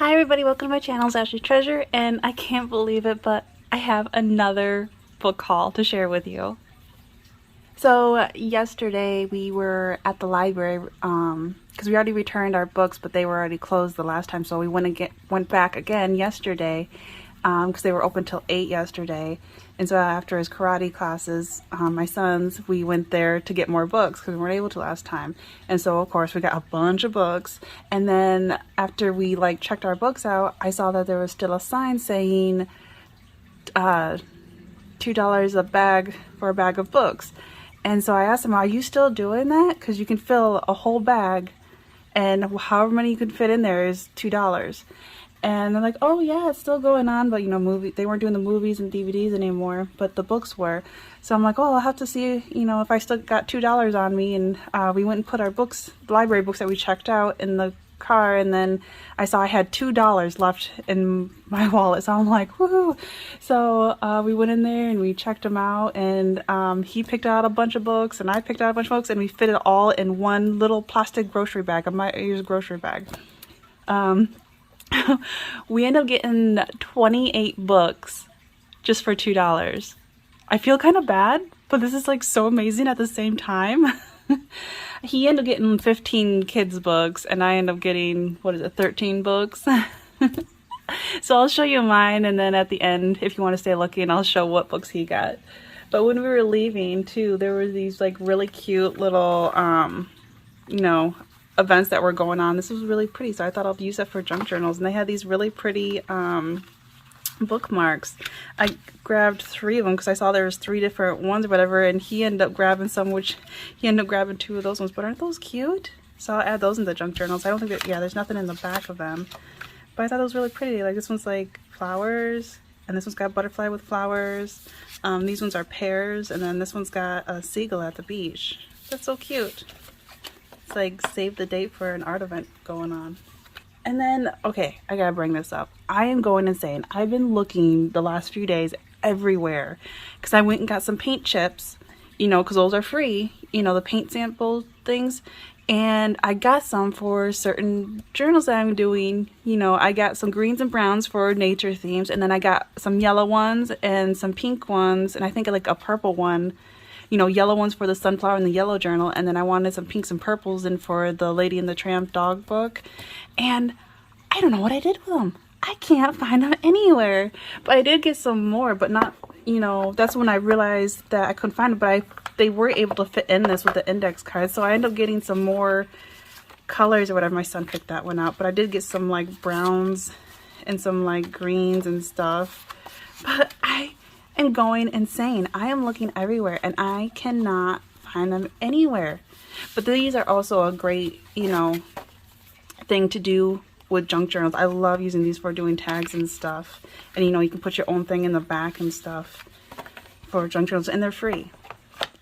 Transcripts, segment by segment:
Hi everybody, welcome to my channel, it's Ashley Treasure, and I can't believe it, but I have another book haul to share with you. So yesterday we were at the library because we already returned our books, but they were already closed the last time, so we went back again yesterday because they were open till 8 yesterday. And so after his karate classes, my sons, we went there to get more books because we weren't able to last time. And so of course we got a bunch of books. And then after we checked our books out, I saw that there was still a sign saying $2 a bag for a bag of books. And so I asked him, are you still doing that? Because you can fill a whole bag and however many you can fit in there is $2. And they're like, oh yeah, it's still going on, but you know, they weren't doing the movies and DVDs anymore, but the books were. So I'm like, oh, I'll have to see, you know, if I still got $2 on me. And we went and put our books, the library books that we checked out, in the car, and then I saw I had $2 left in my wallet, so I'm like, woohoo. So we went in there and we checked them out, and he picked out a bunch of books and I picked out a bunch of books, and we fit it all in one little plastic grocery bag, a Myers grocery bag. We ended up getting 28 books just for $2. I feel kind of bad, but this is like so amazing at the same time. He ended up getting 15 kids books and I ended up getting, 13 books. So I'll show you mine, and then at the end, if you want to stay looking, I'll show what books he got. But when we were leaving too, there were these like really cute little you know, events that were going on. This was really pretty, so I thought I'll use it for junk journals. And they had these really pretty bookmarks. I grabbed 3 of them because I saw there was 3 different ones or whatever, and he ended up grabbing some, which he ended up grabbing 2 of those ones. But aren't those cute? So I'll add those in the junk journals. I don't think that, yeah, there's nothing in the back of them, but I thought it was really pretty. Like this one's like flowers, and this one's got butterfly with flowers. These ones are pears, and then this one's got a seagull at the beach. That's so cute. It's like save the date for an art event going on. And then, okay, I gotta bring this up. I am going insane. I've been looking the last few days everywhere because I went and got some paint chips, you know, because those are free, you know, the paint sample things. And I got some for certain journals that I'm doing. You know, I got some greens and browns for nature themes, and then I got some yellow ones and some pink ones, and I think like a purple one. You know, yellow ones for the sunflower and the yellow journal, and then I wanted some pinks and purples in for the Lady and the Tramp dog book. And I don't know what I did with them. I can't find them anywhere. But I did get some more, but not, you know, that's when I realized that I couldn't find them, but they were able to fit in this with the index card. So I ended up getting some more colors or whatever. My son picked that one out, but I did get some like browns and some like greens and stuff. But I am going insane. I am looking everywhere and I cannot find them anywhere. But these are also a great, you know, thing to do with junk journals. I love using these for doing tags and stuff. And you know, you can put your own thing in the back and stuff for junk journals, and they're free.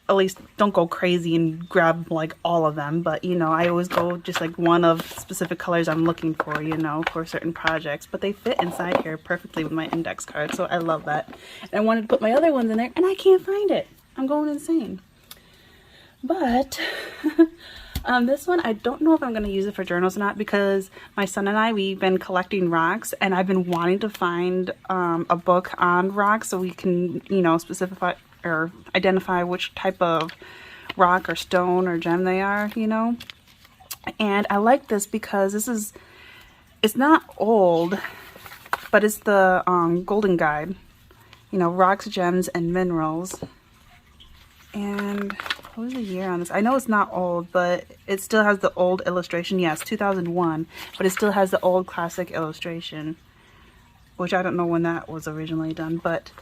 At least don't go crazy and grab like all of them, but you know, I always go just like one of specific colors I'm looking for, you know, for certain projects. But they fit inside here perfectly with my index card, so I love that. And I wanted to put my other ones in there and I can't find it. I'm going insane. But this one, I don't know if I'm going to use it for journals or not, because my son and I, we've been collecting rocks, and I've been wanting to find a book on rocks so we can, you know, specify or identify which type of rock or stone or gem they are, you know. And I like this because it's not old, but it's the Golden Guide, you know, rocks, gems, and minerals. And what was the year on this? I know it's not old, but it still has the old illustration. Yes, 2001, but it still has the old classic illustration, which I don't know when that was originally done. But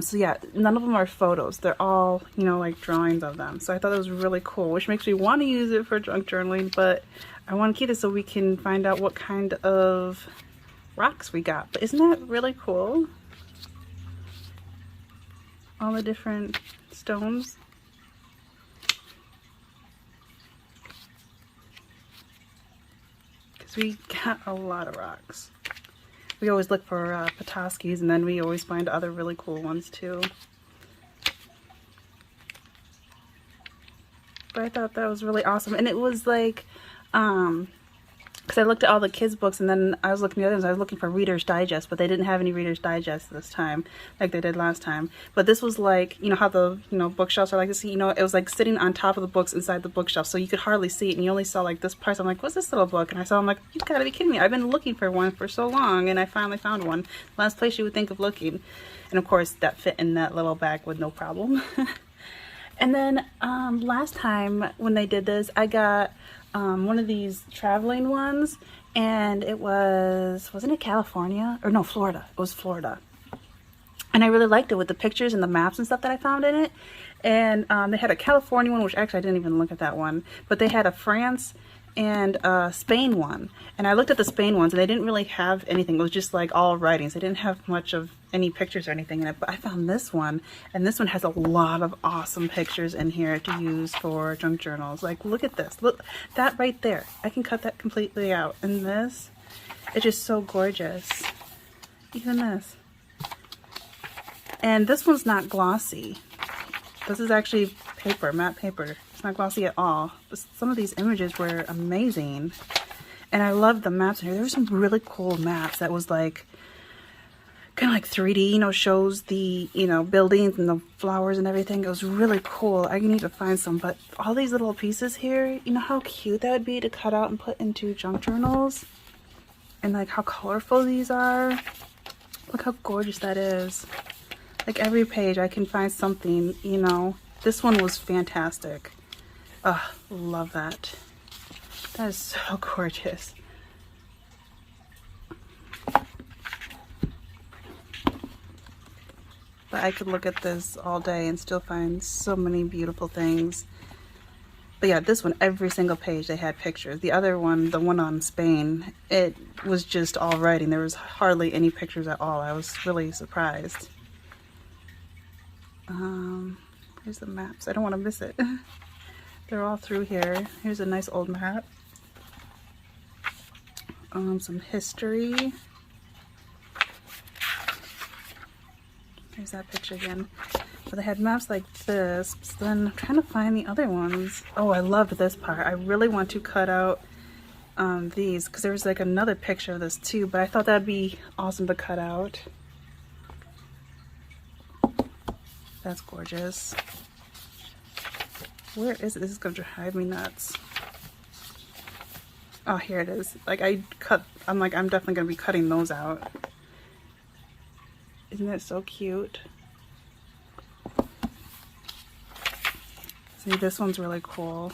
so yeah, none of them are photos. They're all, you know, like drawings of them. So I thought it was really cool, which makes me want to use it for junk journaling, but I want to keep it so we can find out what kind of rocks we got. But isn't that really cool? All the different stones. Because we got a lot of rocks. We always look for Petoskey's, and then we always find other really cool ones too. But I thought that was really awesome. And it was like because I looked at all the kids' books, and then I was looking at the others. I was looking for Reader's Digest, but they didn't have any Reader's Digest this time, like they did last time. But this was like, you know how the, you know, bookshelves are like this, you know, it was like sitting on top of the books inside the bookshelf, so you could hardly see it, and you only saw like this part. So I'm like, what's this little book? And I saw, I'm like, you gotta be kidding me. I've been looking for one for so long, and I finally found one. Last place you would think of looking. And of course, that fit in that little bag with no problem. And then last time when they did this, I got one of these traveling ones, and it wasn't it California? Or no, Florida. It was Florida. And I really liked it with the pictures and the maps and stuff that I found in it. And they had a California one, which actually I didn't even look at that one. But they had a France and Spain one. And I looked at the Spain ones, and they didn't really have anything. It was just like all writings. They didn't have much of any pictures or anything in it. But I found this one, and this one has a lot of awesome pictures in here to use for junk journals. Like, look at this. Look, that right there. I can cut that completely out. And this, it's just so gorgeous. Even this. And this one's not glossy. This is actually paper, matte paper. It's not glossy at all. But some of these images were amazing. And I loved the maps in here. There were some really cool maps that was like, kind of like 3D, you know, shows the, you know, buildings and the flowers and everything. It was really cool. I need to find some, but all these little pieces here, you know how cute that would be to cut out and put into junk journals? And like how colorful these are. Look how gorgeous that is. Like every page I can find something, you know. This one was fantastic. Ugh, love that. That is so gorgeous. But I could look at this all day and still find so many beautiful things. But yeah, this one, every single page they had pictures. The other one, the one on Spain, it was just all writing. There was hardly any pictures at all. I was really surprised. Here's the maps. I don't want to miss it. They're all through here. Here's a nice old map. Some history. There's that picture again. But they had maps like this. But then I'm trying to find the other ones. Oh, I loved this part. I really want to cut out these, because there was like another picture of this too, but I thought that'd be awesome to cut out. That's gorgeous. Where is it? This is going to drive me nuts. Oh, here it is. Like I'm definitely going to be cutting those out. Isn't that so cute? See, this one's really cool.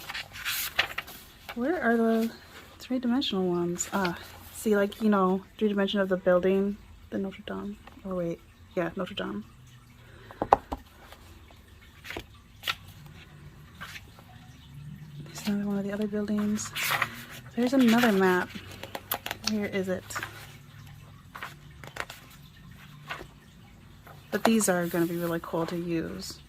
Where are the three-dimensional ones? Ah, see, like, you know, 3D of the building, the Notre Dame. Oh, wait. Yeah, Notre Dame. There's another one of the other buildings. There's another map. Where is it? But these are going to be really cool to use.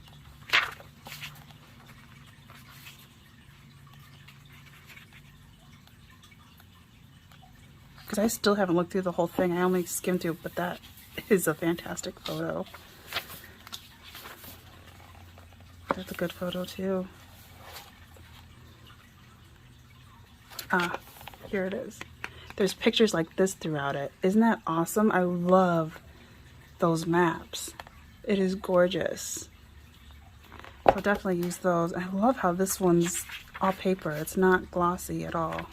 Because I still haven't looked through the whole thing. I only skimmed through, but that is a fantastic photo. That's a good photo too. Ah, here it is. There's pictures like this throughout it. Isn't that awesome? I love those maps. It is gorgeous. I'll definitely use those. I love how this one's all paper. It's not glossy at all.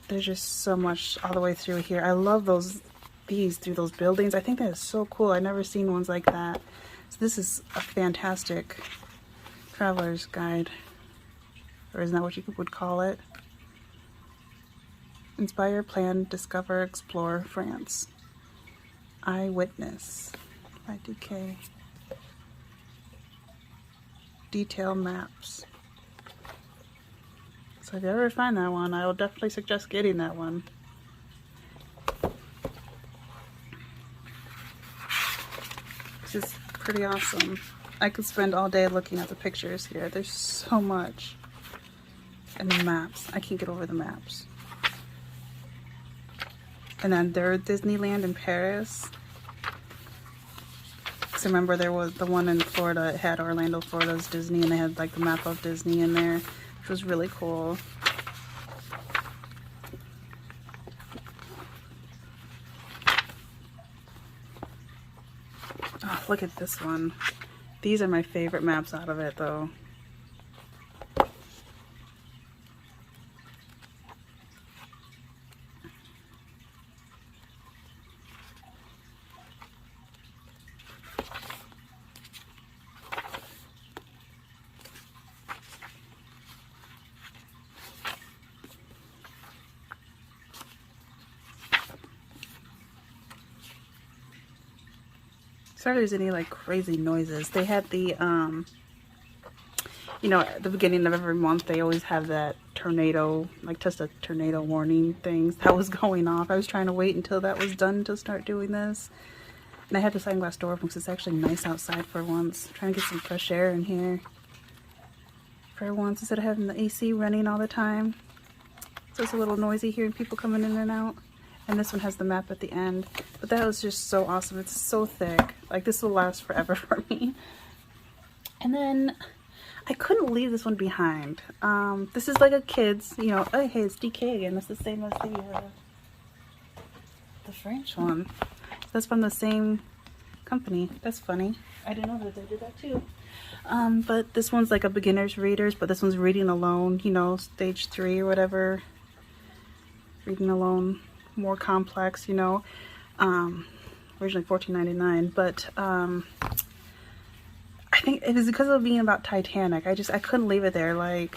There's just so much all the way through here. I love these through those buildings. I think that is so cool. I've never seen ones like that. So this is a fantastic traveler's guide. Or isn't that what you would call it? Inspire, plan, discover, explore France. Eyewitness by DK. Detail maps. So if you ever find that one, I will definitely suggest getting that one. This is pretty awesome. I could spend all day looking at the pictures here. There's so much. And the maps. I can't get over the maps. And then there's Disneyland in Paris. Because remember there was the one in Florida. It had Orlando, Florida's Disney, and they had like the map of Disney in there, which was really cool. look at this one. These are my favorite maps out of it though. Sorry if there's any like crazy noises. They had the you know, at the beginning of every month they always have that tornado, like just a tornado warning things that was going off. I was trying to wait until that was done to start doing this. And I had the sliding-glass door open because it's actually nice outside for once. I'm trying to get some fresh air in here for once instead of having the AC running all the time. So it's a little noisy hearing people coming in and out. And this one has the map at the end. But that was just so awesome. It's so thick. Like, this will last forever for me. And then I couldn't leave this one behind. This is like a kid's, you know, oh, hey, it's DK again. That's the same as the French one. That's from the same company. That's funny. I didn't know that they did that too. But this one's like a beginner's readers, but this one's reading alone, you know, stage 3 or whatever. Reading alone. More complex, you know. Originally $14.99, but I think it was because of being about Titanic. I couldn't leave it there. Like,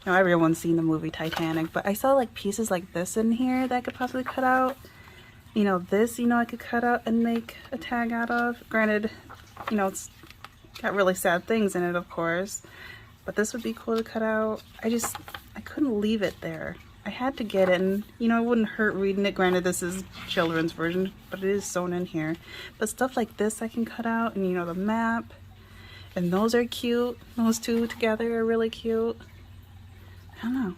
you know, everyone's seen the movie Titanic, but I saw like pieces like this in here that I could possibly cut out. You know, this, you know, I could cut out and make a tag out of. Granted, you know, it's got really sad things in it, of course, but this would be cool to cut out. I couldn't leave it there. I had to get it, and you know, it wouldn't hurt reading it. Granted, this is children's version, but it is sewn in here. But stuff like this I can cut out, and you know, the map, and those are cute. Those two together are really cute. I don't know.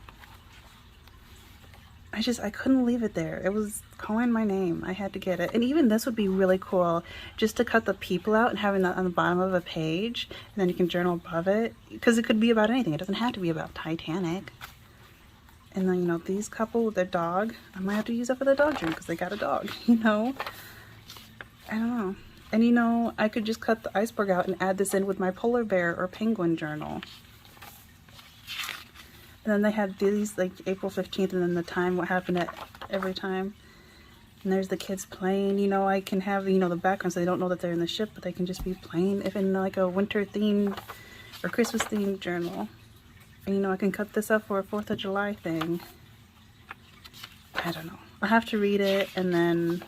I couldn't leave it there. It was calling my name. I had to get it. And even this would be really cool, just to cut the people out and having that on the bottom of a page, and then you can journal above it, because it could be about anything. It doesn't have to be about Titanic. And then, you know, these couple with their dog, I might have to use that for the dog journal because they got a dog, you know? I don't know. And, you know, I could just cut the iceberg out and add this in with my polar bear or penguin journal. And then they had these, like, April 15th, and then the time, what happened at every time. And there's the kids playing, you know, I can have, you know, the background so they don't know that they're in the ship, but they can just be playing if in, like, a winter-themed or Christmas-themed journal. And, you know, I can cut this up for a 4th of July thing. I don't know. I'll have to read it and then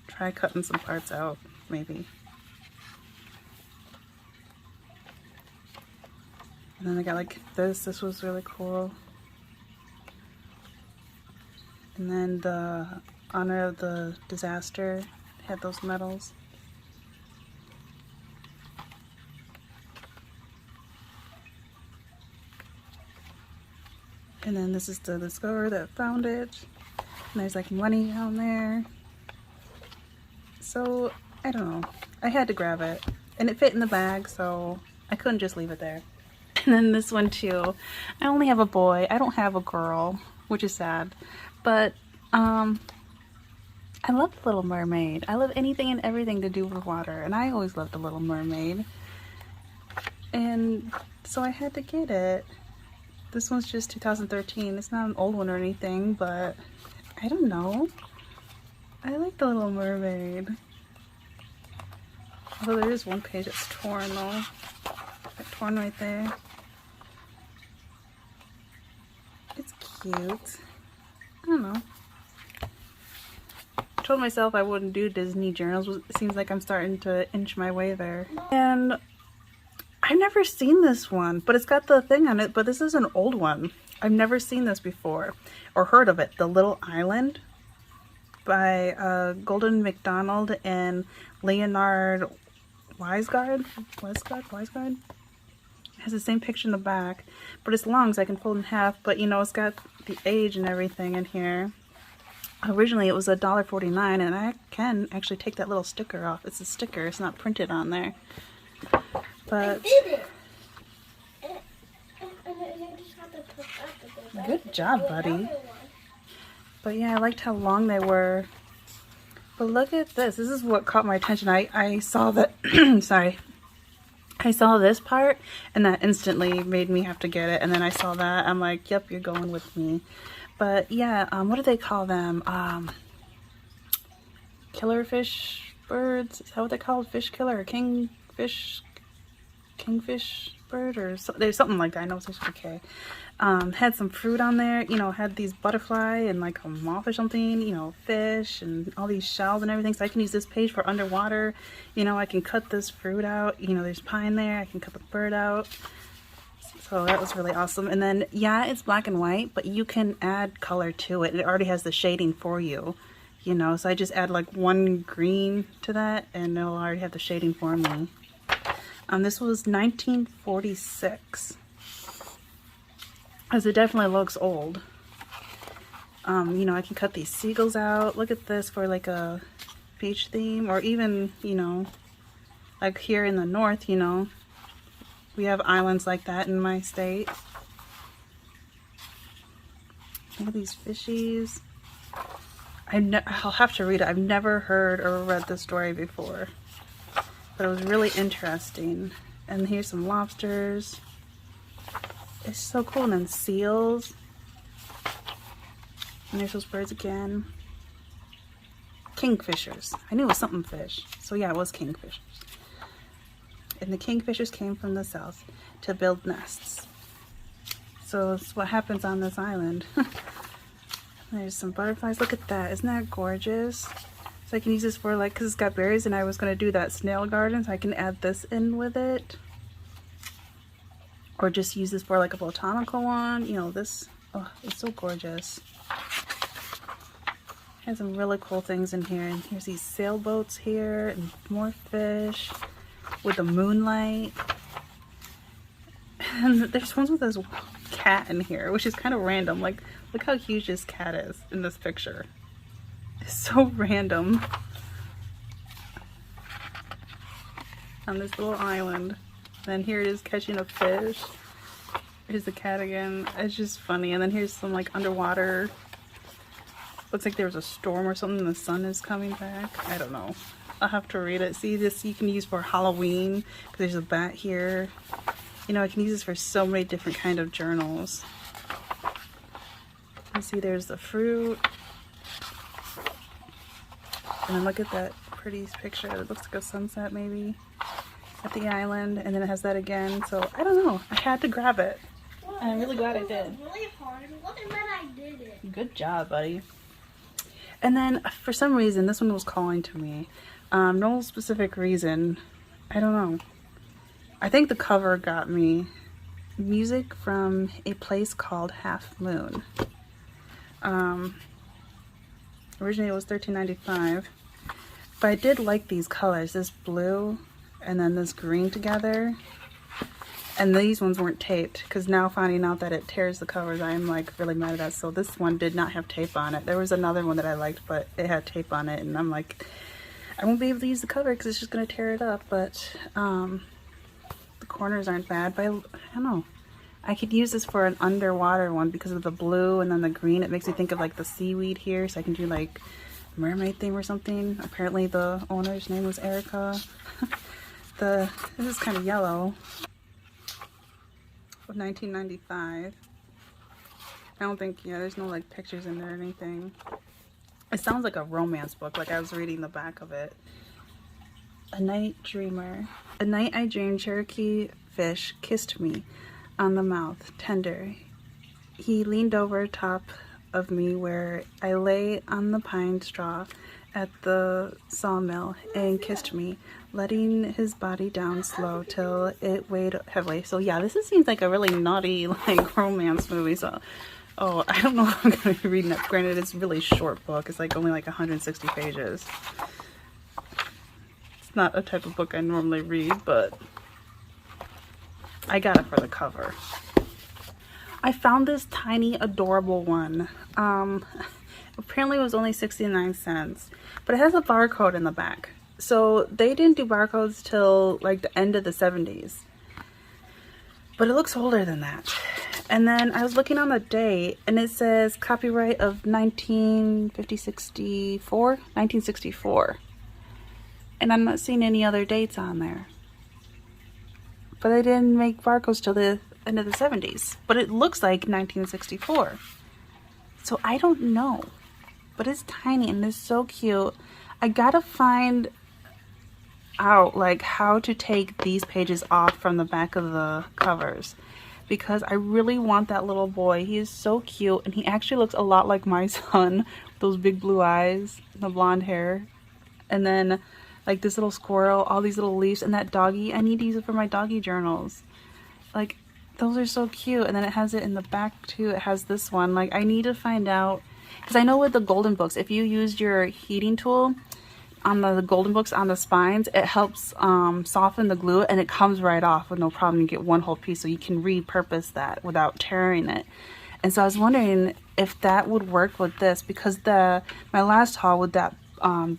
try cutting some parts out, maybe. And then I got like this. This was really cool. And then the honor of the disaster had those medals. And then this is the discoverer that found it. And there's like money down there. So, I don't know. I had to grab it. And it fit in the bag, so I couldn't just leave it there. And then this one too. I only have a boy. I don't have a girl, which is sad. But, I love The Little Mermaid. I love anything and everything to do with water. And I always loved The Little Mermaid. And so I had to get it. This one's just 2013. It's not an old one or anything, but I don't know. I like The Little Mermaid. Although there is one page that's torn though. That torn right there. It's cute. I don't know. I told myself I wouldn't do Disney journals. It seems like I'm starting to inch my way there. And I've never seen this one, but it's got the thing on it, but this is an old one. I've never seen this before, or heard of it. The Little Island by Golden MacDonald and Leonard Weisgard. It has the same picture in the back, but it's long, so I can fold in half, but you know, it's got the age and everything in here. Originally it was $1.49, and I can actually take that little sticker off. It's a sticker, it's not printed on there. But good job, buddy. But yeah, I liked how long they were. But look at this. This is what caught my attention. I saw that, sorry. I saw this part and that instantly made me have to get it. And then I saw that. I'm like, yep, you're going with me. But yeah, what do they call them? Killerfish birds? Is that what they call fish killer or kingfish bird or so, there's something like that. I know it's just okay. Had some fruit on there, you know, had these butterfly and like a moth or something, you know, fish and all these shells and everything. So I can use this page for underwater. You know, I can cut this fruit out. You know, there's pine there. I can cut the bird out. So that was really awesome. And then, yeah, it's black and white, but you can add color to it. It already has the shading for you, you know. So I just add like one green to that and it'll already have the shading for me. This was 1946. As it definitely looks old. You know, I can cut these seagulls out. Look at this for like a beach theme, or even, you know, like here in the north, you know, we have islands like that in my state. Look at these fishies. I'll have to read it. I've never heard or read this story before, but it was really interesting. And here's some lobsters. It's so cool. And then seals. And there's those birds again. Kingfishers. I knew it was something fish. So yeah, it was kingfishers. And the kingfishers came from the south to build nests. So it's what happens on this island. There's some butterflies. Look at that. Isn't that gorgeous? So I can use this for like, because it's got berries and I was going to do that snail garden. So I can add this in with it. Or just use this for like a botanical one. You know, this, oh, it's so gorgeous. Has some really cool things in here. And here's these sailboats here and more fish with the moonlight. And there's ones with this cat in here, which is kind of random. Like, look how huge this cat is in this picture. It's so random. On this little island. Then here it is catching a fish. Here's the cat again. It's just funny. And then here's some like underwater. Looks like there was a storm or something. The sun is coming back. I don't know. I'll have to read it. See, this you can use for Halloween because there's a bat here. You know, I can use this for so many different kind of journals. You see, there's the fruit. And then look at that pretty picture. It looks like a sunset maybe at the island. And then it has that again. So I don't know. I had to grab it. And I'm really glad I did. Really hard. Look at that, I did it. Good job, buddy. And then for some reason, this one was calling to me. No specific reason. I don't know. I think the cover got me. Music from a place called Half Moon. Originally it was $13.95. But I did like these colors. This blue and then this green together. And these ones weren't taped, because now finding out that it tears the covers, I am like really mad at that. So this one did not have tape on it. There was another one that I liked, but it had tape on it, and I'm like, I won't be able to use the cover because it's just going to tear it up. But the corners aren't bad, but I don't know. I could use this for an underwater one because of the blue and then the green. It makes me think of like the seaweed here, so I can do like mermaid theme or something. Apparently the owner's name was Erica. This is kind of yellow. Of 1995. I don't think, yeah, there's no like pictures in there or anything. It sounds like a romance book, like I was reading the back of it. A Night Dreamer. A night I dreamed Cherokee fish kissed me on the mouth, tender. He leaned over top of me where I lay on the pine straw at the sawmill and kissed me, letting his body down slow till it weighed heavily. So yeah, this seems like a really naughty like romance movie. So oh, I don't know if I'm gonna be reading it. Granted, it's a really short book. It's like only like 160 pages. It's not a type of book I normally read, but I got it for the cover. I found this tiny adorable one. Apparently it was only 69 cents, but it has a barcode in the back. So they didn't do barcodes till like the end of the 70s. But it looks older than that. And then I was looking on the date, and it says copyright of 1964. And I'm not seeing any other dates on there. But they didn't make barcodes till the end of the 70s. But it looks like 1964. So I don't know. But it's tiny and it's so cute. I gotta find out like how to take these pages off from the back of the covers, because I really want that little boy. He is so cute, and he actually looks a lot like my son with those big blue eyes, the blonde hair, and then like this little squirrel, all these little leaves, and that doggy. I need to use it for my doggy journals. Like, those are so cute. And then it has it in the back too. It has this one. Like, I need to find out, because I know with the golden books, if you used your heating tool on the golden books on the spines, it helps soften the glue, and it comes right off with no problem. You get one whole piece, so you can repurpose that without tearing it. And so I was wondering if that would work with this, because my last haul with that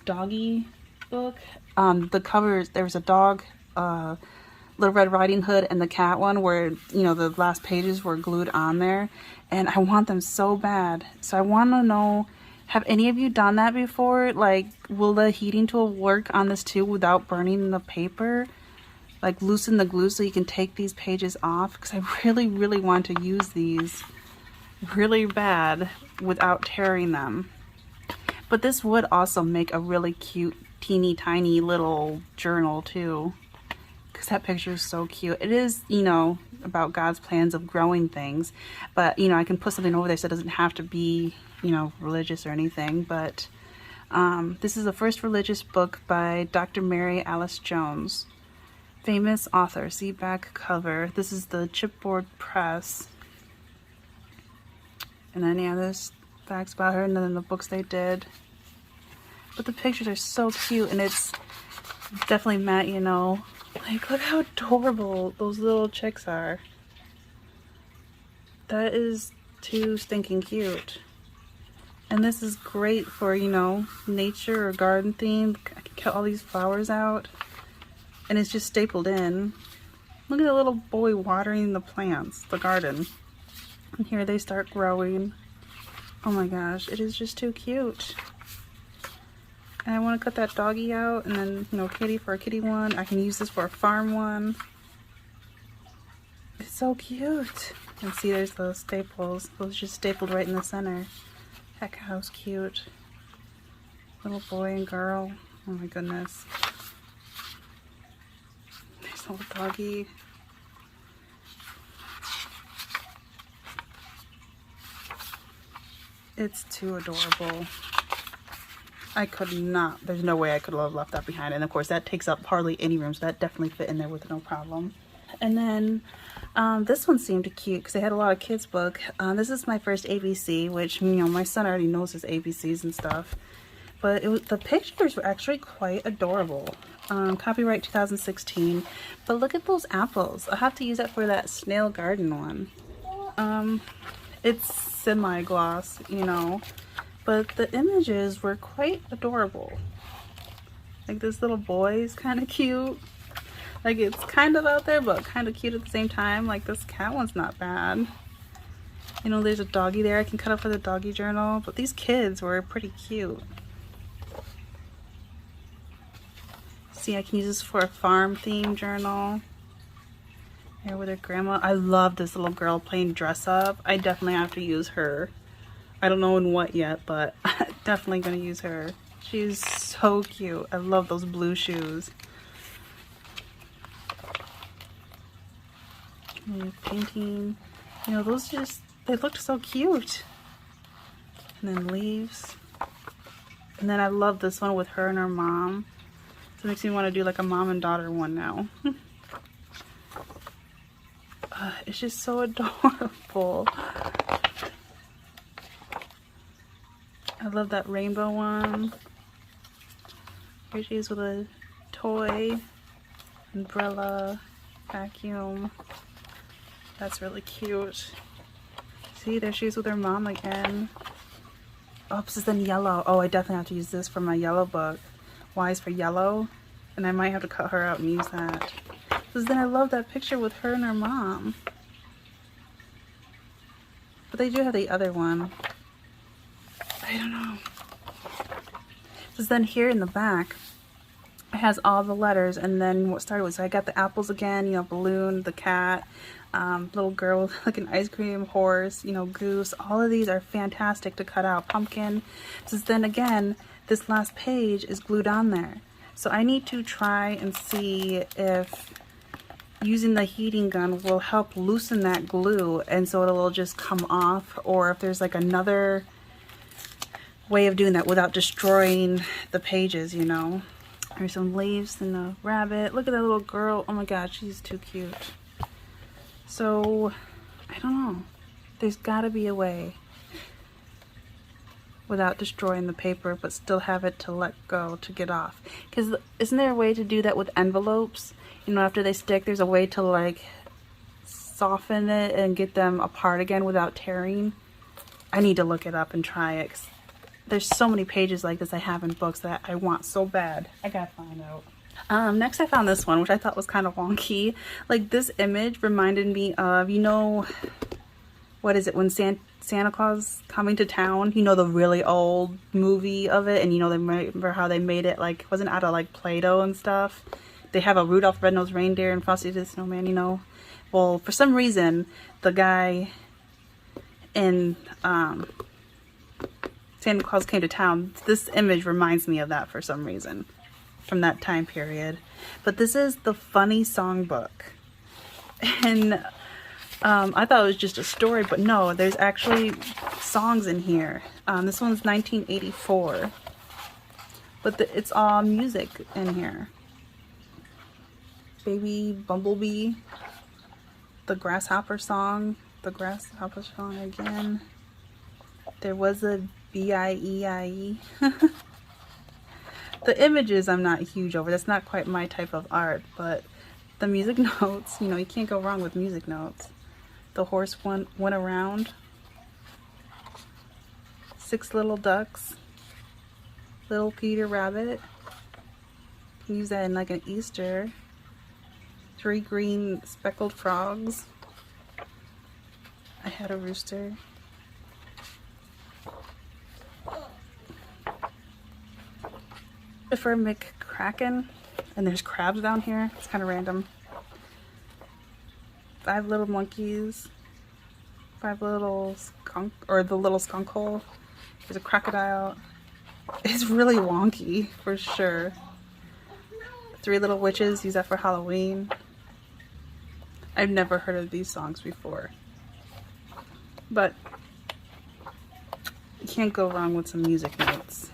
doggy book, the covers, there was a dog, Little Red Riding Hood, and the cat one where, you know, the last pages were glued on there, and I want them so bad. So I want to know, have any of you done that before? Like, will the heating tool work on this too without burning the paper? Like, loosen the glue so you can take these pages off? Because I really, really want to use these really bad without tearing them. But this would also make a really cute, teeny tiny little journal too. Because that picture is so cute. It is, you know, about God's plans of growing things. But, you know, I can put something over there so it doesn't have to be, you know, religious or anything. But this is the first religious book by Dr. Mary Alice Jones. Famous author. See back cover. This is the Chipboard Press. And then, yeah, there's facts about her, and then the books they did. But the pictures are so cute, and it's definitely matte, you know. Like, look how adorable those little chicks are. That is too stinking cute. And this is great for, you know, nature or garden theme. I can cut all these flowers out, and it's just stapled in. Look at the little boy watering the plants, the garden. And here they start growing. Oh my gosh, it is just too cute. And I want to cut that doggy out, and then, you know, kitty for a kitty one. I can use this for a farm one. It's so cute. And see, there's those staples. Those just stapled right in the center. Heck, how's cute. Little boy and girl. Oh my goodness. There's a little doggy. It's too adorable. I could not, there's no way I could have left that behind. And of course that takes up hardly any room, so that definitely fit in there with no problem. And then this one seemed cute because they had a lot of kids book. This is my first ABC, which, you know, my son already knows his ABCs and stuff. But the pictures were actually quite adorable. Copyright 2016. But look at those apples. I'll have to use that for that snail garden one. It's semi-gloss, you know. But the images were quite adorable. Like, this little boy is kind of cute. Like, it's kind of out there, but kind of cute at the same time. Like, this cat one's not bad. You know, there's a doggy there I can cut up for the doggy journal. But these kids were pretty cute. See, I can use this for a farm theme journal. Here with her grandma. I love this little girl playing dress up. I definitely have to use her. I don't know in what yet, but I'm definitely going to use her. She's so cute. I love those blue shoes. Painting. You know, those just, they looked so cute. And then leaves. And then I love this one with her and her mom. So it makes me want to do like a mom and daughter one now. It's just so adorable. I love that rainbow one. Here she is with a toy, umbrella, vacuum. That's really cute. See, there she is with her mom again. Oh, this is in yellow. Oh, I definitely have to use this for my yellow book. Y is for yellow. And I might have to cut her out and use that. Because then I love that picture with her and her mom. But they do have the other one. I don't know. Because then here in the back, it has all the letters, and then what started with, so I got the apples again, you know, balloon, the cat, little girl with like an ice cream, horse, you know, goose. All of these are fantastic to cut out. Pumpkin. So then again, this last page is glued on there. So I need to try and see if using the heating gun will help loosen that glue, and so it'll just come off, or if there's like another way of doing that without destroying the pages, you know. There's some leaves and a rabbit. Look at that little girl. Oh my god, she's too cute. So, I don't know. There's gotta be a way without destroying the paper, but still have it to let go, to get off. Because isn't there a way to do that with envelopes? You know, after they stick, there's a way to like soften it and get them apart again without tearing. I need to look it up and try it. 'Cause there's so many pages like this I have in books that I want so bad. I gotta find out. Next I found this one, which I thought was kind of wonky. Like, this image reminded me of, you know, what is it, when Santa Claus Coming to Town, you know, the really old movie of it, and you know, they remember how they made it, like, wasn't out of like Play-Doh and stuff. They have a Rudolph the Red-Nosed Reindeer and Frosty the Snowman, you know. Well, for some reason, the guy in Santa Claus Came to Town, this image reminds me of that for some reason, from that time period. But this is the Funny Songbook, and I thought it was just a story, but no, there's actually songs in here. This one's 1984, but it's all music in here. Baby Bumblebee, the Grasshopper song, the Grasshopper song again. There was a B-I-E-I-E. The images I'm not huge over. That's not quite my type of art, but the music notes, you know, you can't go wrong with music notes. The horse went around. 6 little ducks. Little Peter Rabbit. You use that in like an Easter. 3 green speckled frogs. I had a rooster. For McCracken, and there's crabs down here. It's kind of random. 5 little monkeys. 5 little skunk, or the little skunk hole. There's a crocodile. It's really wonky for sure. 3 little witches. Use that for Halloween. I've never heard of these songs before, but you can't go wrong with some music notes.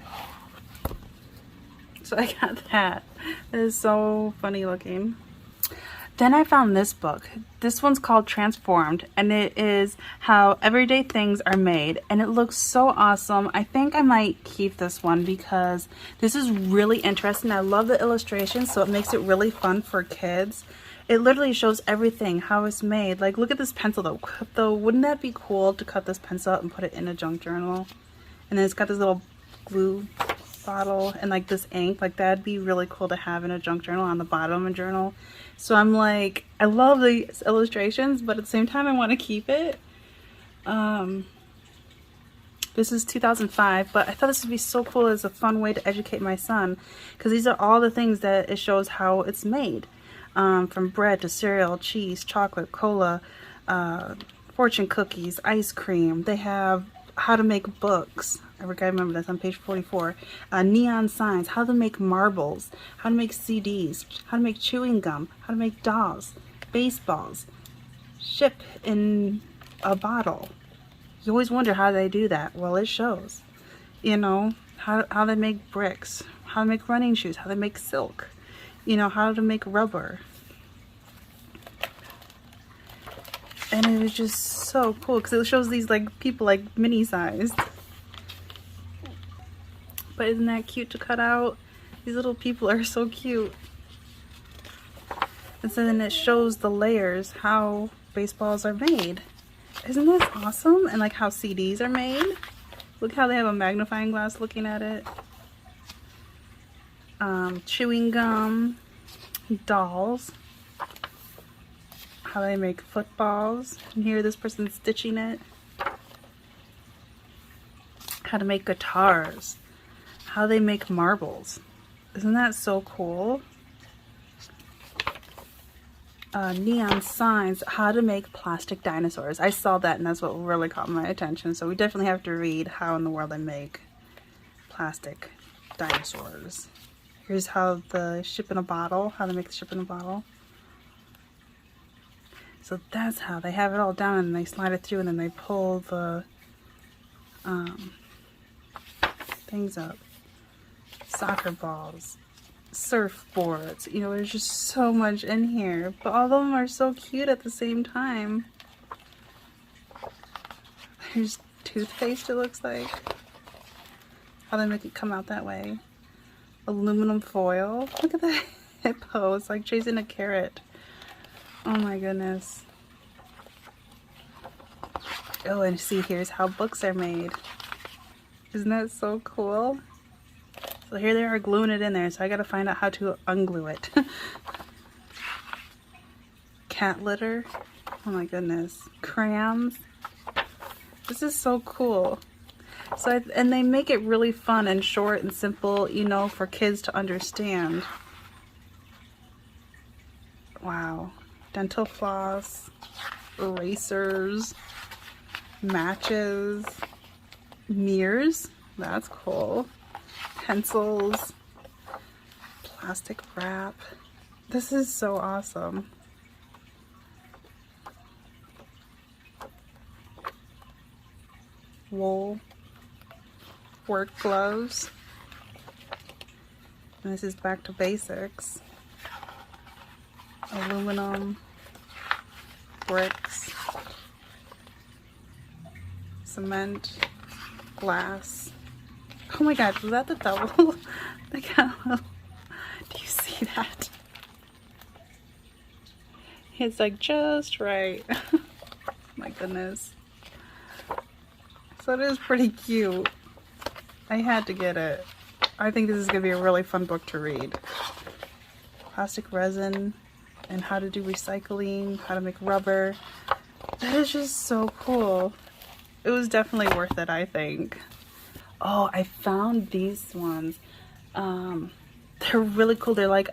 So I got that. It is so funny looking. Then I found this book. This one's called Transformed, and it is how everyday things are made, and it looks so awesome. I think I might keep this one because this is really interesting. I love the illustrations, so it makes it really fun for kids. It literally shows everything, how it's made. Like, look at this pencil though. Wouldn't that be cool to cut this pencil out and put it in a junk journal? And then it's got this little glue bottle and like this ink. Like, that'd be really cool to have in a junk journal on the bottom of a journal. So I'm like, I love these illustrations, but at the same time I want to keep it. This is 2005, but I thought this would be so cool as a fun way to educate my son, because these are all the things that it shows how it's made. From bread to cereal, cheese, chocolate, cola, fortune cookies, ice cream. They have how to make books. I remember that's on page 44. Neon signs, how to make marbles, how to make CDs, how to make chewing gum, how to make dolls, baseballs, ship in a bottle. You always wonder how they do that. Well, it shows. You know, how they make bricks, how to make running shoes, how to make silk, you know, how to make rubber. And it was just so cool because it shows these like people like mini sized. But isn't that cute to cut out? These little people are so cute. And so then it shows the layers, how baseballs are made. Isn't this awesome? And like how CDs are made. Look how they have a magnifying glass looking at it. Chewing gum, dolls, how they make footballs. And here this person's stitching it. how to make guitars, how they make marbles. Isn't that so cool? Neon signs, how to make plastic dinosaurs. I saw that and that's what really caught my attention. So we definitely have to read how in the world they make plastic dinosaurs. Here's how the ship in a bottle, how they make the ship in a bottle. So that's how they have it all down and they slide it through and then they pull the things up. Soccer balls, surfboards, you know, there's just so much in here, but all of them are so cute at the same time. There's toothpaste, it looks like. How they make it come out that way. Aluminum foil. Look at that hippo, it's like chasing a carrot. Oh my goodness. Oh, and see, here's how books are made. Isn't that so cool? So here they are gluing it in there, so I gotta find out how to unglue it. Cat litter. Oh my goodness. Crayons. This is so cool. So, and they make it really fun and short and simple, you know, for kids to understand. Wow. Dental floss, erasers, matches, mirrors, that's cool, pencils, plastic wrap. This is so awesome. Wool, work gloves, and this is back to basics. Aluminum, bricks, cement, glass. Oh my god, was that the double? Do you see that? It's like just right. My goodness. So it is pretty cute. I had to get it. I think this is going to be a really fun book to read. Plastic resin and how to do recycling, how to make rubber. That is just so cool. It was definitely worth it, I think. Oh, I found these ones. They're really cool. They're like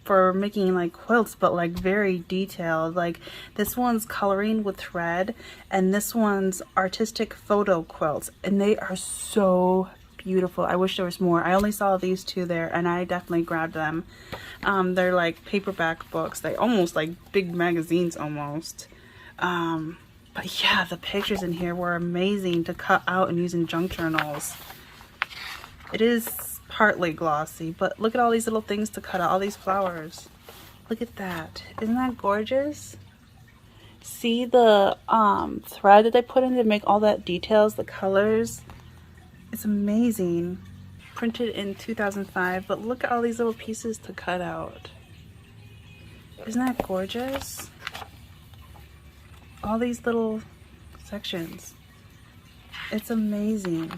for making like quilts, but like very detailed. Like this one's coloring with thread and this one's artistic photo quilts, and they are so beautiful. I wish there was more. I only saw these two there and I definitely grabbed them. They're like paperback books. They almost like big magazines almost. But yeah, the pictures in here were amazing to cut out and use in junk journals. It is partly glossy, but look at all these little things to cut out, all these flowers. Look at that. Isn't that gorgeous? See the thread that they put in to make all that details, the colors. It's amazing. Printed in 2005, but look at all these little pieces to cut out. Isn't that gorgeous? All these little sections. It's amazing.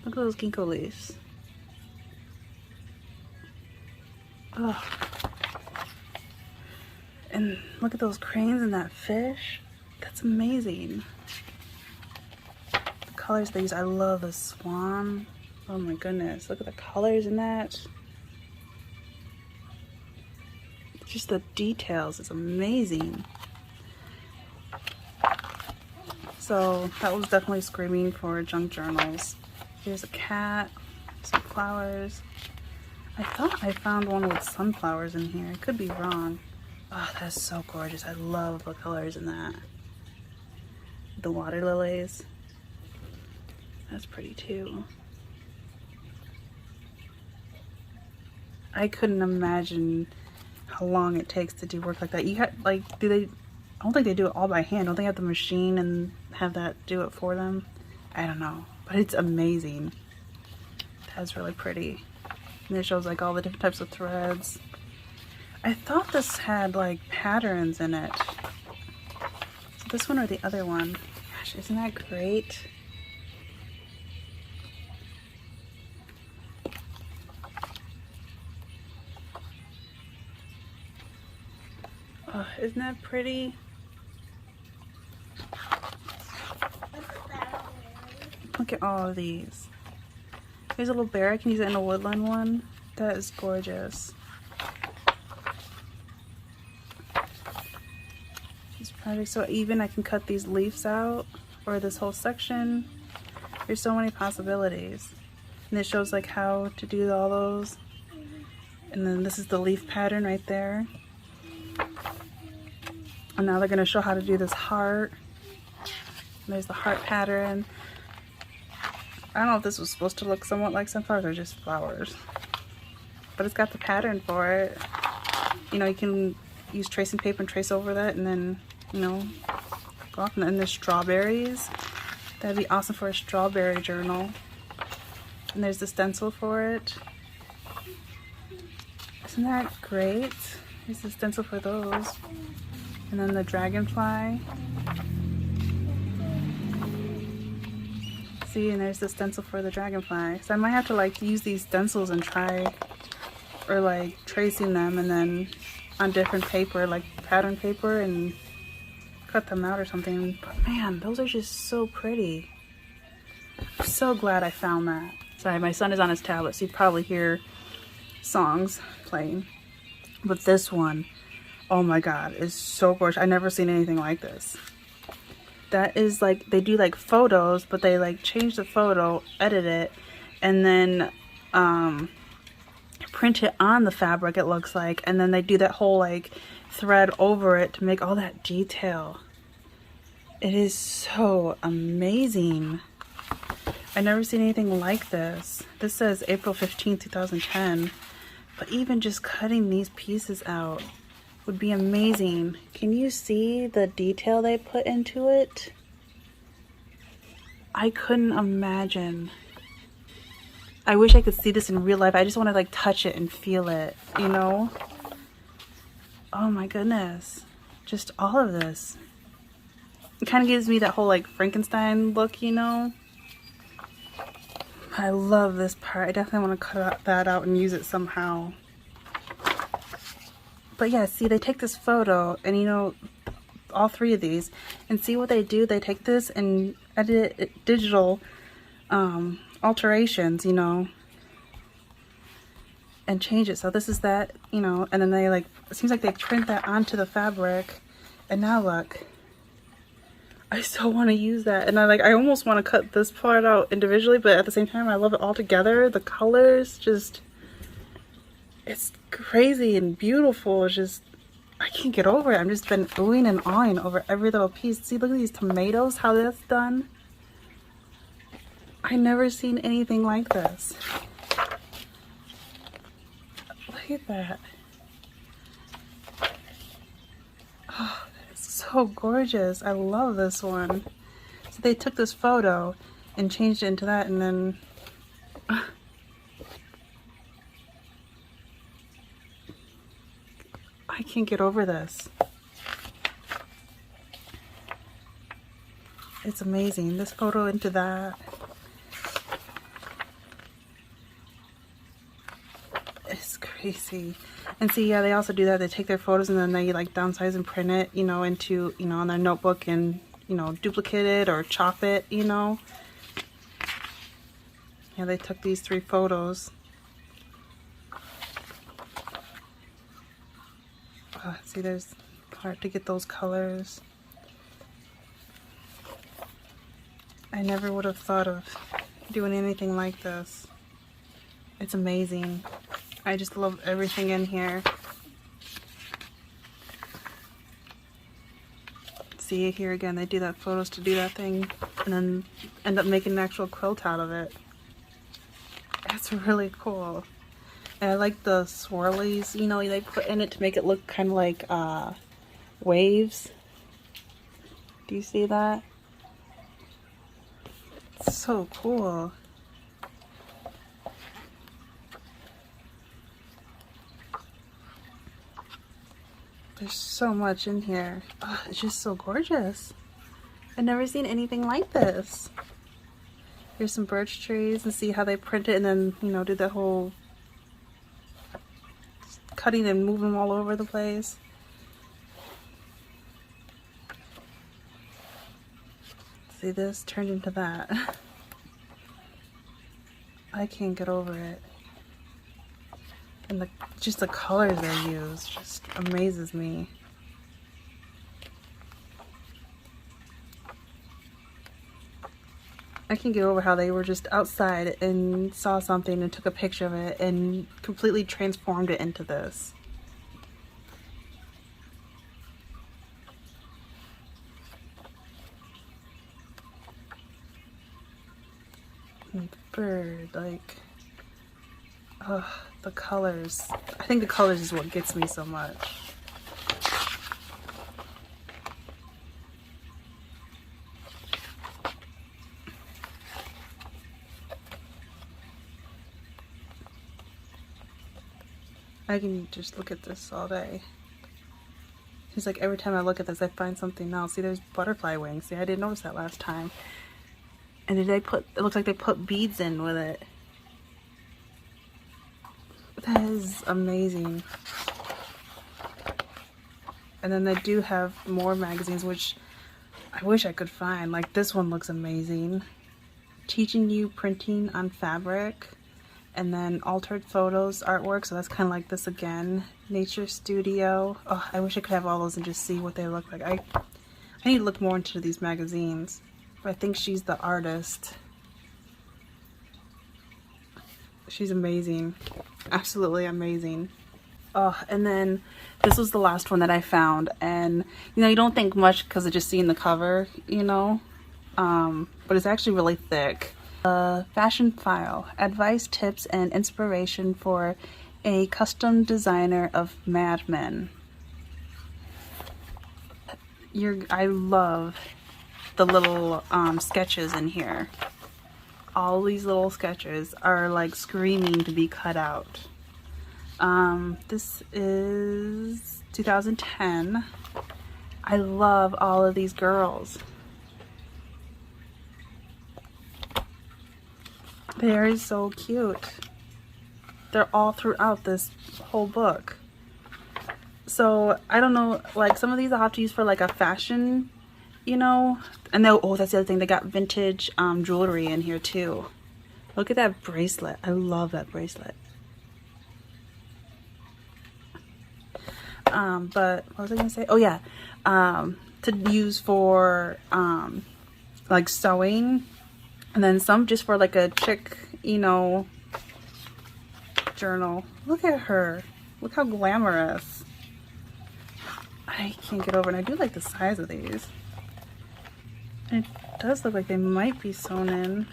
Look at those ginkgo leaves. Oh. And look at those cranes and that fish. That's amazing. The colors they use. I love the swan. Oh my goodness. Look at the colors in that. Just the details is amazing. So that was definitely screaming for junk journals. Here's a cat, some flowers. I thought I found one with sunflowers in here. I could be wrong. Oh, that's so gorgeous. I love the colors in that. The water lilies. That's pretty too. I couldn't imagine how long it takes to do work like that. You got like, I don't think they do it all by hand. Don't they have the machine and have that do it for them? I don't know, but it's amazing. That's really pretty. And it shows like all the different types of threads. I thought this had like patterns in it. So this one or the other one. Gosh, isn't that great? Oh, isn't that pretty? Look at all of these. Here's a little bear. I can use it in a woodland one. That is gorgeous. It's probably so even. I can cut these leaves out, or this whole section. There's so many possibilities. And it shows like how to do all those. And then this is the leaf pattern right there. And now they're going to show how to do this heart. And there's the heart pattern. I don't know if this was supposed to look somewhat like sunflowers or just flowers. But it's got the pattern for it. You know, you can use tracing paper and trace over that and then, you know, go off. And then there's strawberries. That'd be awesome for a strawberry journal. And there's the stencil for it. Isn't that great? Here's the stencil for those. And then the dragonfly. See, and there's the stencil for the dragonfly. So I might have to like use these stencils and try, or like tracing them and then on different paper, like pattern paper, and cut them out or something. But man, those are just so pretty. I'm so glad I found that. Sorry, my son is on his tablet, so you probably hear songs playing. But this one, oh my god, is so gorgeous. I've never seen anything like this. That is like, they do like photos, but they like change the photo, edit it, and then print it on the fabric, it looks like, and then they do that whole like thread over it to make all that detail. It is so amazing. I've never seen anything like this. This says April 15th, 2010, but even just cutting these pieces out would be amazing. Can you see the detail they put into it? I couldn't imagine. I wish I could see this in real life. I just want to like touch it and feel it, you know? Oh my goodness. Just all of this. It kind of gives me that whole like Frankenstein look, you know? I love this part. I definitely want to cut that out and use it somehow. But yeah, see, they take this photo and, you know, all three of these, and see what they do. They take this and edit it, digital alterations, you know, and change it. So this is that, you know, and then they like, it seems like they print that onto the fabric. And now look, I so want to use that. And I almost want to cut this part out individually, but at the same time, I love it all together. The colors, just, it's crazy and beautiful. It's just, I can't get over it. I've just been oohing and awing over every little piece. See, look at these tomatoes, how that's done. I never seen anything like this. Look at that. Oh, it's so gorgeous. I love this one. So they took this photo and changed it into that, and then I can't get over this. It's amazing. This photo into that. It's crazy. And see, yeah, they also do that. They take their photos and then they like downsize and print it, you know, into, you know, on their notebook and, you know, duplicate it or chop it, you know. Yeah, they took these 3 photos. See, there's part to get those colors. I never would have thought of doing anything like this. It's amazing. I just love everything in here. See, here again, they do that photos to do that thing and then end up making an actual quilt out of it. It's really cool. And I like the swirlies, you know, they put in it to make it look kind of like waves. Do you see that? It's so cool. There's so much in here. Oh, it's just so gorgeous. I've never seen anything like this. Here's some birch trees, and see how they print it and then, you know, do the whole cutting and moving them all over the place. See, this turned into that. I can't get over it. And just the colors they use just amazes me. I can't get over how they were just outside and saw something and took a picture of it and completely transformed it into this. And the bird, like, oh, the colors. I think the colors is what gets me so much. I can just look at this all day. It's like every time I look at this, I find something else. See, there's butterfly wings. See, I didn't notice that last time. And did they put, it looks like they put beads in with it. That is amazing. And then they do have more magazines, which I wish I could find. Like this one looks amazing. Teaching you printing on fabric. And then altered photos, artwork, so that's kind of like this again. Nature Studio. Oh, I wish I could have all those and just see what they look like. I need to look more into these magazines. But I think she's the artist. She's amazing. Absolutely amazing. Oh, and then this was the last one that I found. And, you know, you don't think much because of just seeing the cover, you know. But it's actually really thick. Fashion File, advice, tips, and inspiration for a custom designer of Mad Men. I love the little sketches in here. All these little sketches are like screaming to be cut out. This is 2010. I love all of these girls. They're so cute. They're all throughout this whole book. So I don't know, like some of these I'll have to use for like a fashion, you know. And they'll, oh, that's the other thing. They got vintage jewelry in here too. Look at that bracelet. I love that bracelet. But what was I gonna say? Oh yeah, to use for like sewing. And then some just for like a chick, you know, journal. Look at her. Look how glamorous. I can't get over it. And I do like the size of these. And it does look like they might be sewn in.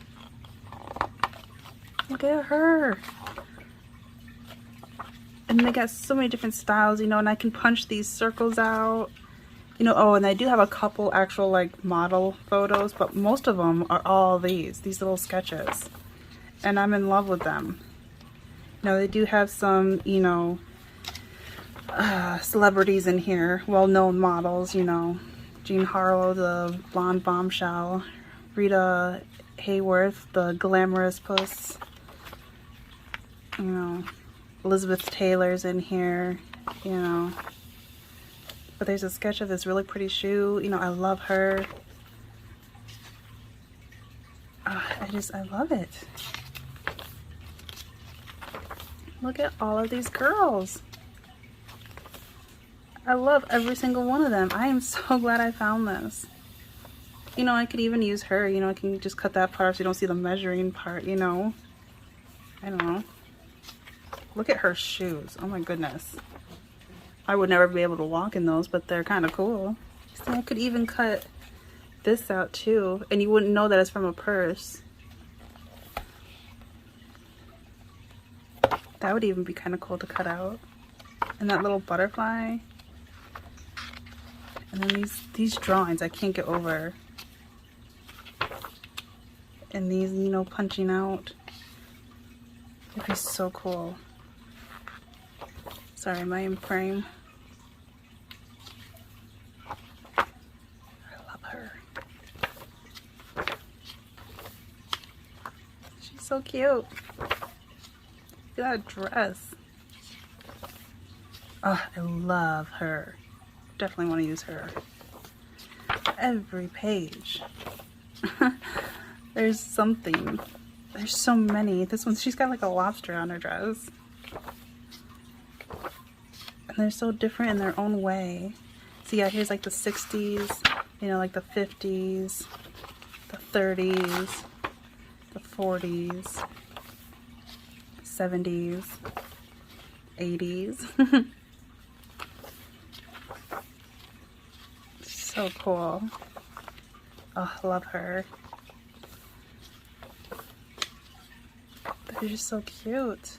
Look at her. And they got so many different styles, you know, and I can punch these circles out. You know, oh, and I do have a couple actual like model photos, but most of them are all these little sketches. And I'm in love with them. You know, they do have some, you know, celebrities in here, well-known models, you know. Jean Harlow, the blonde bombshell. Rita Hayworth, the glamorous puss. You know, Elizabeth Taylor's in here, you know. But there's a sketch of this really pretty shoe. You know, I love her. I love it. Look at all of these girls. I love every single one of them. I am so glad I found this. You know, I could even use her. You know, I can just cut that part off so you don't see the measuring part, you know. I don't know. Look at her shoes. Oh my goodness. I would never be able to walk in those, but they're kind of cool. See, I could even cut this out too, and you wouldn't know that it's from a purse. That would even be kind of cool to cut out. And that little butterfly. And then these drawings I can't get over. And these, you know, punching out. It'd be so cool. Sorry, am I in frame? I love her. She's so cute. Look at that dress. Oh, I love her. Definitely want to use her. Every page. There's something. There's so many. This one, she's got like a lobster on her dress. And they're so different in their own way. So yeah, here's like the 60s, you know, like the 50s, the 30s, the 40s, 70s, 80s. So cool. Oh, I love her. They're just so cute.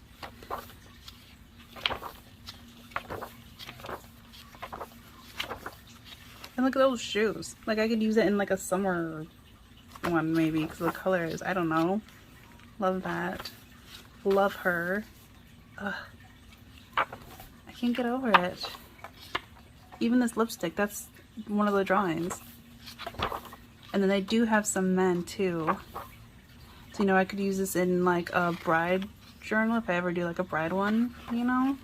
And look at those shoes. Like, I could use it in like a summer one maybe because the color is, I don't know. Love that. Love her. Ugh. I can't get over it. Even this lipstick, that's one of the drawings. And then they do have some men too. So, you know, I could use this in like a bride journal if I ever do like a bride one, you know.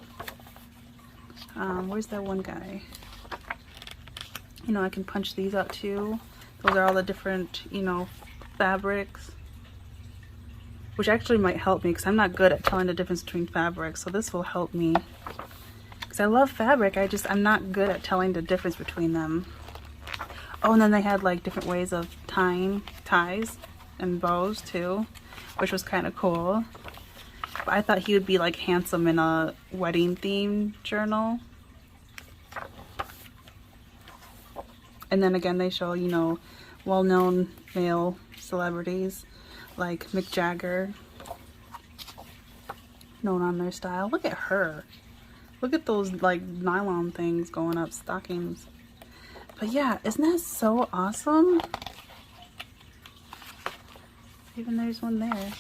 Where's that one guy? You know, I can punch these out too. Those are all the different, you know, fabrics. Which actually might help me because I'm not good at telling the difference between fabrics. So this will help me. Because I love fabric, I'm not good at telling the difference between them. Oh, and then they had like different ways of tying ties and bows too, which was kind of cool. But I thought he would be like handsome in a wedding themed journal. And then again, they show, you know, well-known male celebrities like Mick Jagger, known on their style. Look at her. Look at those like nylon things going up, stockings. But yeah, isn't that so awesome? Even there's one there.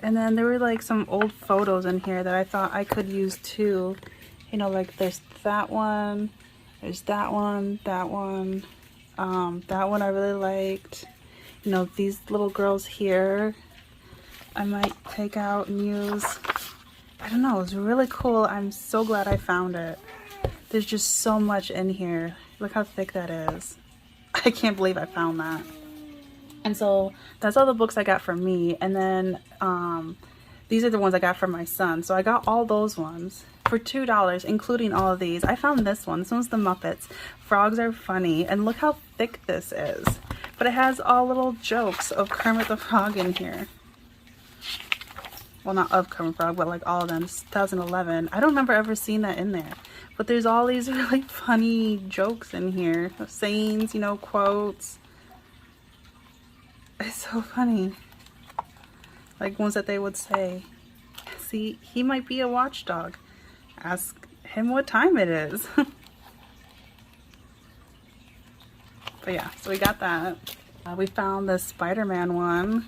And then there were like some old photos in here that I thought I could use too. You know, like there's that one, there's that one, that one. That one I really liked. You know, these little girls here, I might take out and use. I don't know, it was really cool. I'm so glad I found it. There's just so much in here. Look how thick that is. I can't believe I found that. And so that's all the books I got from me. And then these are the ones I got from my son. So I got all those ones for $2, including all of these. I found this one. This one's the Muppets. Frogs Are Funny. And look how thick this is. But it has all little jokes of Kermit the Frog in here. Well, not of Kermit Frog, but like all of them. It's 2011. I don't remember ever seeing that in there. But there's all these really funny jokes in here. Sayings, you know, quotes. It's so funny. Like ones that they would say. See, he might be a watchdog. Ask him what time it is. But yeah, so we got that. We found the Spider-Man one.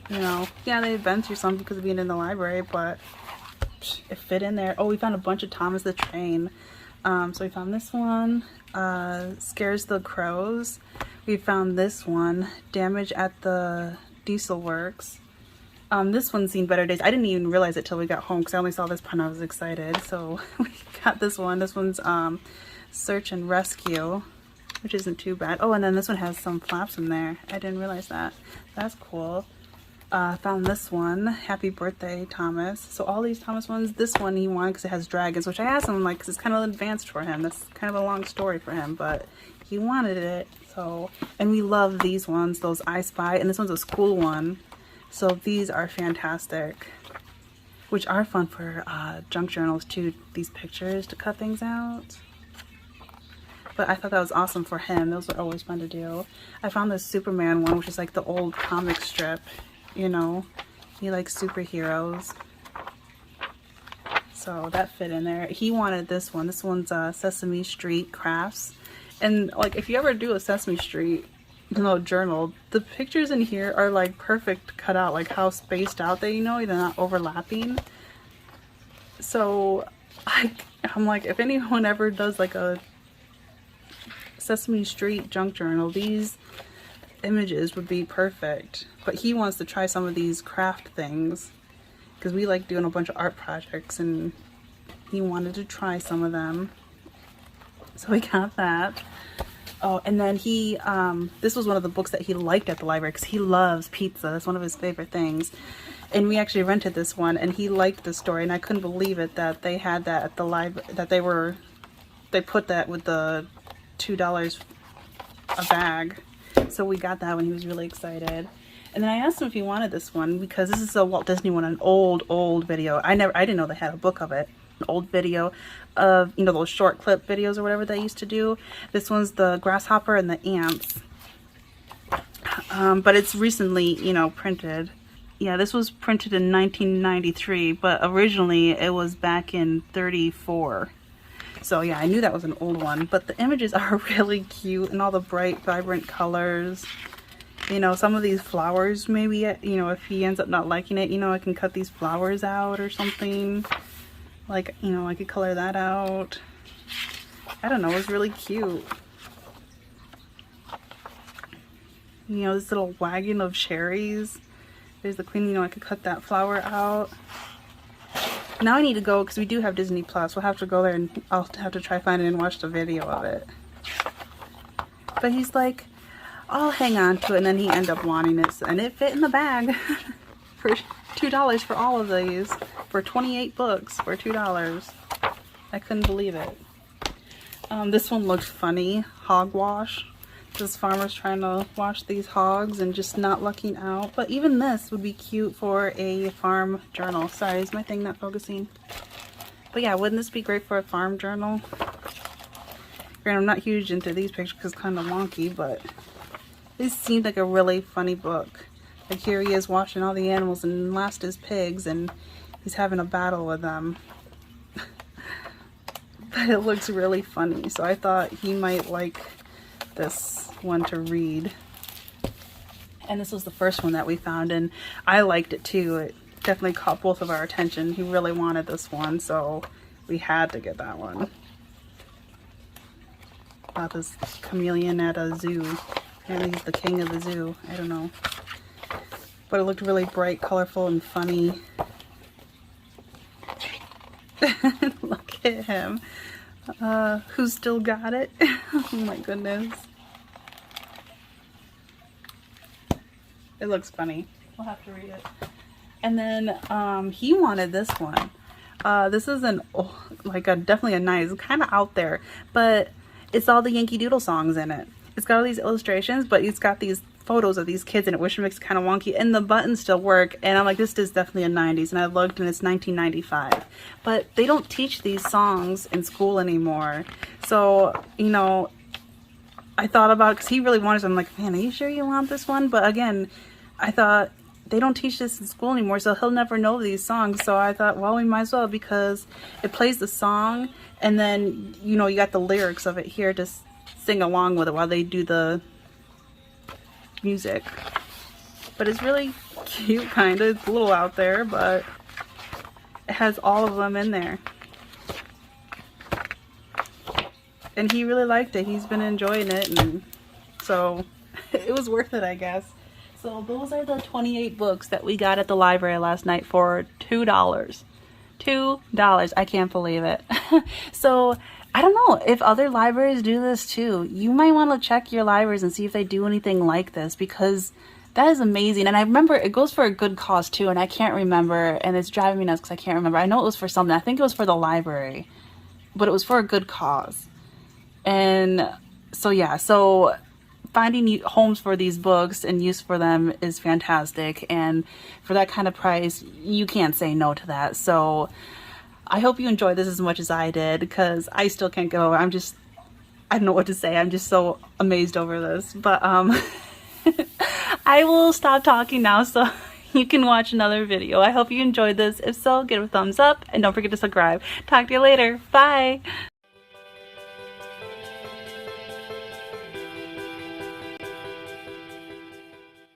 You know, yeah, they've been through something because of being in the library, but it fit in there. Oh, we found a bunch of Thomas the Train. So we found this one, Scares the Crows. We found this one, Damage at the Diesel Works. This one's seen better days. I didn't even realize it till we got home because I only saw this part and I was excited. So we got this one. This one's Search and Rescue, which isn't too bad. Oh, and then this one has some flaps in there. I didn't realize that. That's cool. Found this one, Happy Birthday Thomas. So all these Thomas ones, this one he wanted because it has dragons, which I asked him like because it's kind of advanced for him. That's kind of a long story for him, but he wanted it. So, and we love these ones, those I Spy, and this one's a school one. So these are fantastic, which are fun for junk journals too. These pictures to cut things out. But I thought that was awesome for him. Those were always fun to do. I found this Superman one, which is like the old comic strip. You know, he likes superheroes, so that fit in there. He wanted this one. This one's Sesame Street Crafts, and like if you ever do a Sesame Street, you know, journal, the pictures in here are like perfect cut out, like how spaced out they, you know, they're not overlapping. So I'm like, if anyone ever does like a Sesame Street junk journal, these images would be perfect. But he wants to try some of these craft things because we like doing a bunch of art projects and he wanted to try some of them, so we got that. Oh, and then he, this was one of the books that he liked at the library because he loves pizza. That's one of his favorite things. And we actually rented this one, and he liked the story, and I couldn't believe it that they had that at the library, that they put that with the $2 a bag. So we got that one. He was really excited. And then I asked him if he wanted this one because this is a Walt Disney one, an old video. I didn't know they had a book of it. An old video of, you know, those short clip videos or whatever they used to do. This one's the grasshopper and the ants. But it's recently, you know, printed. Yeah, this was printed in 1993, but originally it was back in 34. So yeah, I knew that was an old one, but the images are really cute and all the bright, vibrant colors. You know, some of these flowers, maybe, you know, if he ends up not liking it, you know, I can cut these flowers out or something. Like, you know, I could color that out. I don't know, it's really cute. You know, this little wagon of cherries. There's the queen, you know, I could cut that flower out. Now I need to go, because we do have Disney Plus. We'll have to go there and I'll have to try find it and watch the video of it. But he's like, I'll hang on to it, and then he ended up wanting it. And it fit in the bag for $2 for all of these. For 28 books for $2. I couldn't believe it. This one looked funny. Hogwash. This farmer's trying to wash these hogs and just not lucking out. But even this would be cute for a farm journal. Sorry, is my thing not focusing? But yeah, wouldn't this be great for a farm journal? Granted, I'm not huge into these pictures because it's kind of wonky, but this seemed like a really funny book. Like here he is washing all the animals and last his pigs and he's having a battle with them. But it looks really funny, so I thought he might like this one to read. And this was the first one that we found, and I liked it too. It definitely caught both of our attention. He really wanted this one, so we had to get that one. About this chameleon at a zoo. Apparently he's the king of the zoo. I don't know. But it looked really bright, colorful, and funny. Look at him. Who still got it? Oh my goodness. It looks funny. We'll have to read it. And then he wanted this one. This is definitely a nice, kind of out there, but it's all the Yankee Doodle songs in it. It's got all these illustrations, but it's got these photos of these kids in it, which makes it kind of wonky, and the buttons still work. And I'm like, this is definitely a 90s, and I looked and it's 1995, but they don't teach these songs in school anymore. So, you know, I thought about it because he really wanted it. I'm like, man, are you sure you want this one? But again, I thought they don't teach this in school anymore, so he'll never know these songs. So I thought, well, we might as well, because it plays the song and then, you know, you got the lyrics of it here to sing along with it while they do the music. But it's really cute, kind of. It's a little out there, but it has all of them in there. And he really liked it. He's been enjoying it, and so it was worth it, I guess. So those are the 28 books that we got at the library last night for $2. $2. I can't believe it. So I don't know if other libraries do this too. You might want to check your libraries and see if they do anything like this, because that is amazing. And I remember it goes for a good cause too, and I can't remember, and it's driving me nuts because I can't remember. I know it was for something. I think it was for the library, but it was for a good cause. And so yeah, so finding homes for these books and use for them is fantastic, and for that kind of price you can't say no to that. So I hope you enjoyed this as much as I did, because I still can't go. I don't know what to say. I'm just so amazed over this. But I will stop talking now so you can watch another video. I hope you enjoyed this. If so, give it a thumbs up and don't forget to subscribe. Talk to you later. Bye.